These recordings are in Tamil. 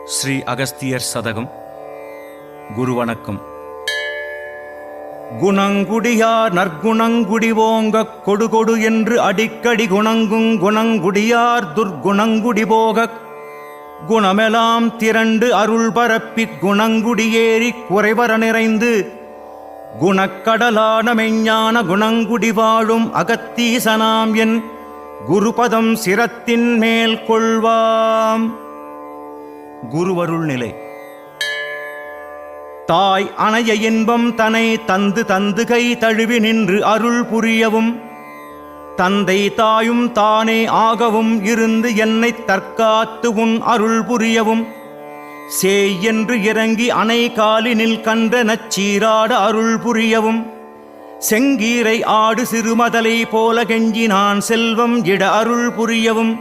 ஸ்ரீ அகஸ்தியர் சதகம். குரு வணக்கம். குணங்குடியார் நற்குணங்குடிவோங்கக் கொடுகொடு என்று அடிக்கடி குணங்குங் குணங்குடியார் துர்குணங்குடி போகக் குணமெலாம் திரண்டு அருள் பரப்பிக் குணங்குடியேறிக் குறைவர நிறைந்து குணக்கடலான மெஞ்ஞான குணங்குடி வாழும் அகத்தீசனாம் என் குருபதம் சிரத்தின் மேல் கொள்வாம். குருவருள் நிலை. தாய் அணைய இன்பம் தனை தந்து தந்து கை தழுவி நின்று அருள் புரியவும் தந்தை தாயும் தானே ஆகவும் இருந்து என்னைத் தற்காத்து உன் அருள் புரியவும் சேய் என்று இறங்கி அணை காலினில் கன்ற நச்சீராட அருள் புரியவும் செங்கீரை ஆடு சிறுமதலை போல கெஞ்சி நான் செல்வம் இட அருள் புரியவும்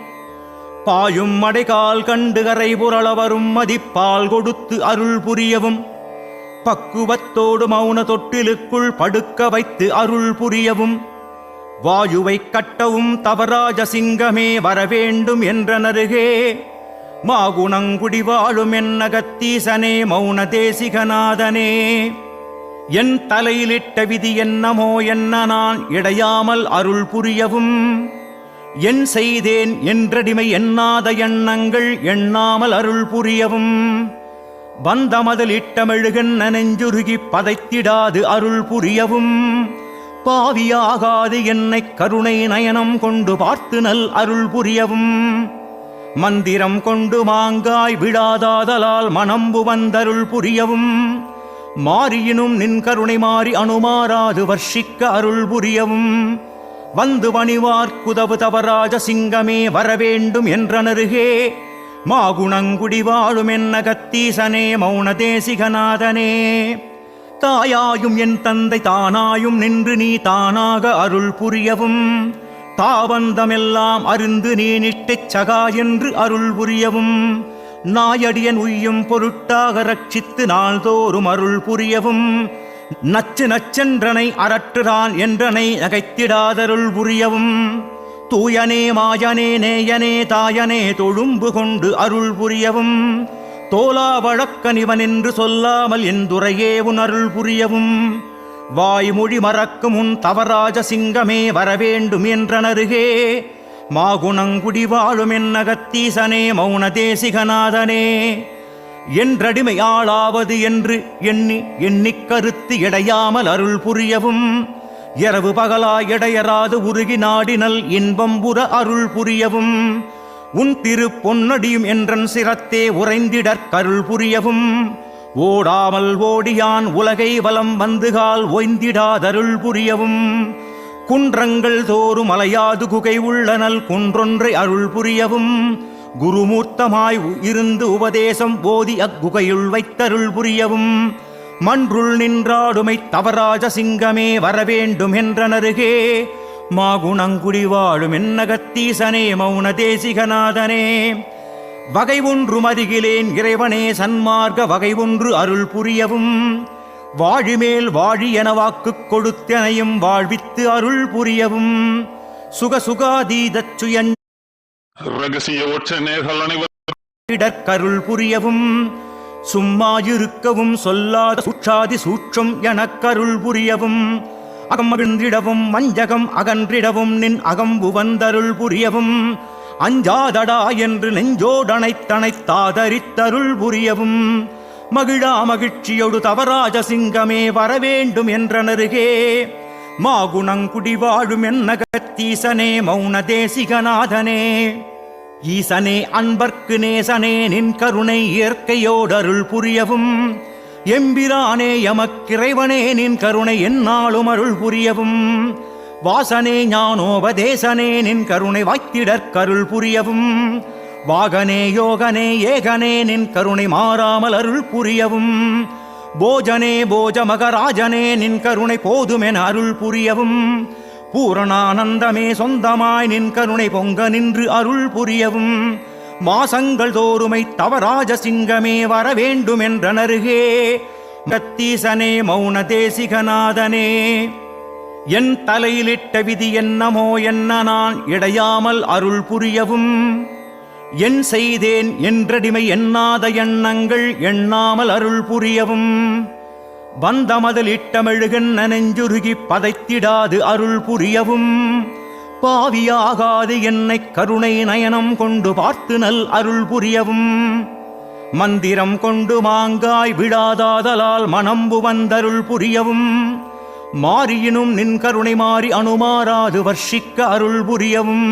பாயும் மடைகால் கண்டு கரை புரள வரும் மதிப்பால் கொடுத்து அருள் புரியவும் பக்குவத்தோடு மௌன தொட்டிலுக்குள் படுக்க வைத்து அருள் புரியவும் வாயுவை கட்டவும் தவராஜ சிங்கமே வரவேண்டும் என்றனருகே மாகுணங்குடி வாழும் என்னகத்தீசனே மௌன தேசிகநாதனே. என் தலையிலிட்ட விதி என்னமோ என்ன நான் இடையாமல் அருள் புரியவும் என் செய்தேன் என்றடிமை எண்ணாத எண்ணங்கள் எண்ணாமல் அருள் புரியவும் வந்தமதில் இட்டமெழுகன் நெஞ்சுருகி பதைத்திடாது அருள் புரியவும் பாவியாகாது என்னை கருணை நயனம் கொண்டு பார்த்து நல் அருள் புரியவும் மந்திரம் கொண்டு மாங்காய் விடாதாதலால் மனம்பு வந்தருள் புரியவும் மாறியினும் நின் கருணை மாறி அணுமாறாது வர்ஷிக்க அருள் புரியவும் வந்து பணிவார்க்குதவு தவராஜ சிங்கமே வரவேண்டும் என்றனருகே மாகுணங்குடி வாழும் என்னகத்தீசனே மௌன தேசிகநாதனே. தாயாயும் என் தந்தை தானாயும் நின்று நீ தானாக அருள் புரியவும் தாவந்தமெல்லாம் அருந்து நீ நிட்டிச் சகா என்று அருள் புரியவும் நாயடியன் உய்யும் பொருட்டாக ரட்சித்து நாள்தோறும் அருள் புரியவும் நச்சு நச்சென்றனை அரற்றுறான் என்றனை நகைத்திடாதருள் புரியவும் தூயனே மாயனே நேயனே தாயனே தொழும்பு கொண்டு அருள் புரியவும் தோலா வழக்கனிவன் என்று சொல்லாமல் என் துறையே உன் அருள் புரியவும் வாய்மொழி மறக்கும் உன் தவராஜ சிங்கமே வரவேண்டும் என்றனருகே மாகுணங்குடி வாழும் என்னகத்தீசனே மௌன தேசிகநாதனே. என்றடிமை ஆளாவது என்று எண்ணி எண்ணிக் கருத்து இடையாமல் அருள் புரியவும் இரவு பகலாய் இடையராது உருகி நாடினல் இன்பம் புற அருள் புரியவும் உன் திரு பொன்னடியும் என்றன் சிரத்தே உறைந்திடற் கருள் புரியவும் ஓடாமல் ஓடியான் உலகை வலம் வந்துகால் ஓய்ந்திடாதருள் புரியவும் குன்றங்கள் தோறும் அலையாது குகை உள்ளனல் குன்றொன்றை அருள் புரியவும் குருமூர்த்தமாய் இருந்து உபதேசம் போதி அக்குகையுள் வைத்தருள் புரியவும் மன்றுள் நின்றாடுமை தவராஜ சிங்கமே வரவேண்டும் என்றனருகே மாகுணங்குடி வாழும் என்னகத்தீசனே மௌன தேசிகநாதனே. வகை ஒன்றும் அருகிலேன் இறைவனே சன்மார்க்க வகை ஒன்று அருள் புரியவும் வாழிமேல் வாழி என வாக்குக் கொடுத்தனையும் வாழ்வித்து அருள் புரியவும் சுகசுகாதீதச் சுயஞ் ரகசிய ஒற்றநேர்கள் அனைவரும் புரியவும் சும்மாயிருக்கவும் சொல்லாத சூட்சாதி சூட்சம் எனக்கருள் புரியவும் அகமகிழ்ந்திடவும் மஞ்சகம் அகன்றிடவும் நின் அகம்பு வந்தருள் புரியவும் அஞ்சாதடா என்று நெஞ்சோடனைத்தனைத்தாதரித்தருள் புரியவும் மகிழா மகிழ்ச்சியோடு தவராஜ சிங்கமே வரவேண்டும் என்றனருகே மாகுணங்குடி வாழும் என்னகத்தீசனே மௌன தேசிகநாதனே. ஈசனே அன்பர்க்கு நேசனே நின் கருணை இயற்கையோடு அருள் புரியவும் எம்பிரானே எமக்கிறைவனே நின் கருணை எந்நாளும் அருள் புரியவும் வாசனே ஞானோபதேசனே நின் கருணை வாய்த்திடற்கருள் புரியவும் வாகனே யோகனே ஏகனே நின் கருணை மாறாமல் அருள் புரியவும் போஜனே போஜ மகராஜனே நின் கருணை போதுமென அருள் புரியவும் பூரணானந்தமே சொந்தமாய் நின் கருணை பொங்க நின்று அருள் புரியவும் மாசங்கள் தோறுமை தவராஜ சிங்கமே வரவேண்டும் என்றனருகே கத்தீசனே மௌன தேசிகநாதனே. என் தலையிலிட்ட விதி என்னமோ என்ன நான் இடையாமல் அருள் புரியவும் என் செய்தேன் என்றடிமை எண்ணாத எண்ணங்கள் எண்ணாமல் அருள் புரியவும் வந்தமதில் இட்டமெழுகன் நெஞ்சுருகி பதைத்திடாது அருள் புரியவும் பாவியாகாது என்னை கருணை நயனம் கொண்டு பார்த்து நல் அருள் புரியவும் மந்திரம் கொண்டு மாங்காய் விழாதாதலால் மனம்பு வந்தருள் புரியவும் மாறியினும் நின் கருணை மாறி அணுமாறாது வர்ஷிக்க அருள் புரியவும்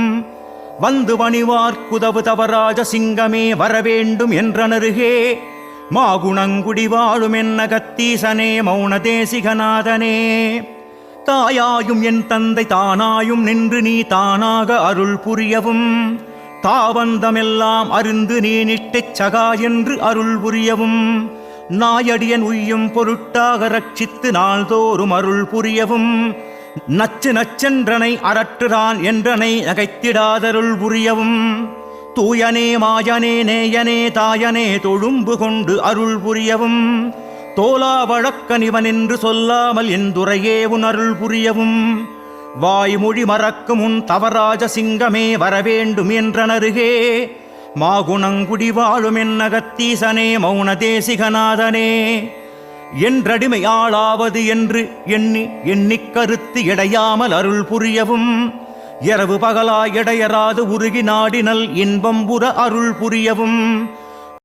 வந்து பணிவார்க்குதவு தவராஜ சிங்கமே வரவேண்டும் என்றனருகே மாகுணங்குடி வாழும் என்ன கத்தீசனே மௌன தேசிகநாதனே தாயாயும் என் தந்தை தானாயும் நின்று நீ தானாக அருள் புரியவும் தாவந்தமெல்லாம் அறிந்து நீ நிட்டைச் சகா என்று அருள் புரியவும் நாயடியன் உய்யும் பொருட்டாக ரட்சித்து நாள்தோறும் அருள் புரியவும் நச்சு நச்சென்றனை அரற்றுறான் என்றனை நகைத்திடாதருள் புரியவும் தூயனே மாயனே நேயனே தாயனே தொழும்பு கொண்டு அருள் புரியவும் தோலா வழக்கனிவன் என்று சொல்லாமல் என் துறையே உன் அருள் புரியவும் வாய்மொழி மறக்கும் உன் தவராஜ சிங்கமே வரவேண்டும் என்றனருகே மாகுணங்குடி வாழும் என்ன கத்தீசனே மௌன தேசிகநாதனே என்றடிமை ஆளாவது என்று எண்ணிக் கருத்து இடையாமல் அருள் புரியவும் இரவு பகலாய் இடையராது உருகி நாடினல் இன்பம் புற அருள் புரியவும்